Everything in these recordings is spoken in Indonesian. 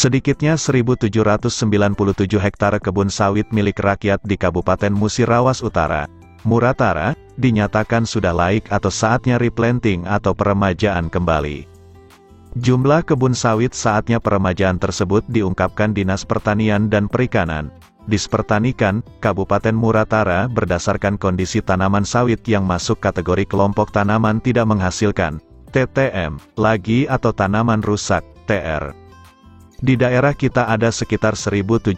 Sedikitnya 1.797 hektare kebun sawit milik rakyat di Kabupaten Musirawas Utara, Muratara, dinyatakan sudah laik atau saatnya replanting atau peremajaan kembali. Jumlah kebun sawit saatnya peremajaan tersebut diungkapkan Dinas Pertanian dan Perikanan, Dispertanikan, Kabupaten Muratara berdasarkan kondisi tanaman sawit yang masuk kategori kelompok tanaman tidak menghasilkan, TTM, lagi atau tanaman rusak, TR. Di daerah kita ada sekitar 1.797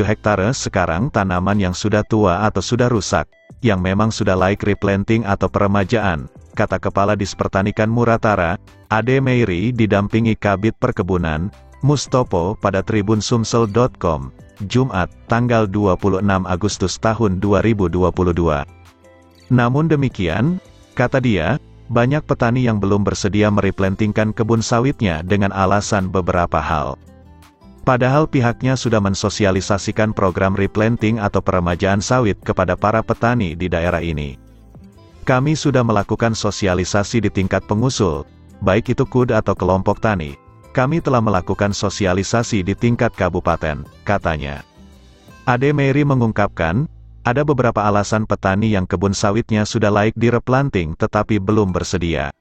hektare sekarang tanaman yang sudah tua atau sudah rusak, yang memang sudah laik replanting atau peremajaan, kata Kepala Dispertanikan Muratara, Ade Meiri didampingi Kabid Perkebunan, Mustopo pada tribunsumsel.com, Jumat, tanggal 26 Agustus tahun 2022. Namun demikian, kata dia, banyak petani yang belum bersedia mereplantingkan kebun sawitnya dengan alasan beberapa hal. Padahal pihaknya sudah mensosialisasikan program replanting atau peremajaan sawit kepada para petani di daerah ini. Kami sudah melakukan sosialisasi di tingkat pengusul, baik itu KUD atau kelompok tani. Kami telah melakukan sosialisasi di tingkat kabupaten, katanya. Ade Meiri mengungkapkan, ada beberapa alasan petani yang kebun sawitnya sudah laik direplanting tetapi belum bersedia.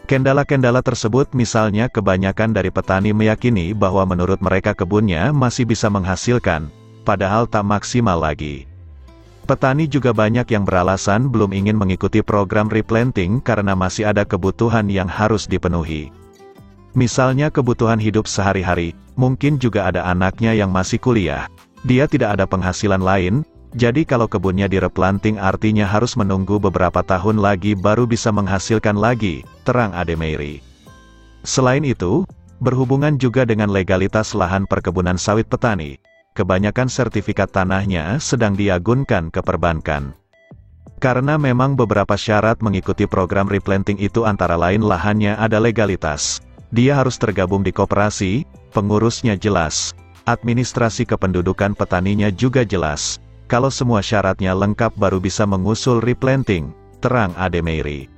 Kendala-kendala tersebut misalnya kebanyakan dari petani meyakini bahwa menurut mereka kebunnya masih bisa menghasilkan, padahal tak maksimal lagi. Petani juga banyak yang beralasan belum ingin mengikuti program replanting karena masih ada kebutuhan yang harus dipenuhi. Misalnya kebutuhan hidup sehari-hari, mungkin juga ada anaknya yang masih kuliah. Dia tidak ada penghasilan lain, jadi kalau kebunnya direplanting artinya harus menunggu beberapa tahun lagi baru bisa menghasilkan lagi, terang Ade Meiri. Selain itu, berhubungan juga dengan legalitas lahan perkebunan sawit petani, kebanyakan sertifikat tanahnya sedang diagunkan ke perbankan. Karena memang beberapa syarat mengikuti program replanting itu antara lain lahannya ada legalitas. Dia harus tergabung di koperasi, pengurusnya jelas, administrasi kependudukan petaninya juga jelas. Kalau semua syaratnya lengkap baru bisa mengusul replanting, terang Ade Meiri.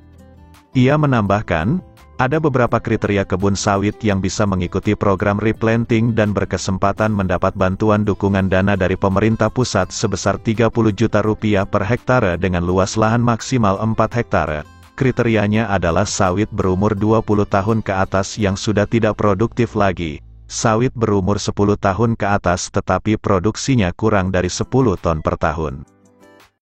Ia menambahkan, ada beberapa kriteria kebun sawit yang bisa mengikuti program replanting dan berkesempatan mendapat bantuan dukungan dana dari pemerintah pusat sebesar Rp30 juta per hektare dengan luas lahan maksimal 4 hektare. Kriterianya adalah sawit berumur 20 tahun ke atas yang sudah tidak produktif lagi, sawit berumur 10 tahun ke atas tetapi produksinya kurang dari 10 ton per tahun.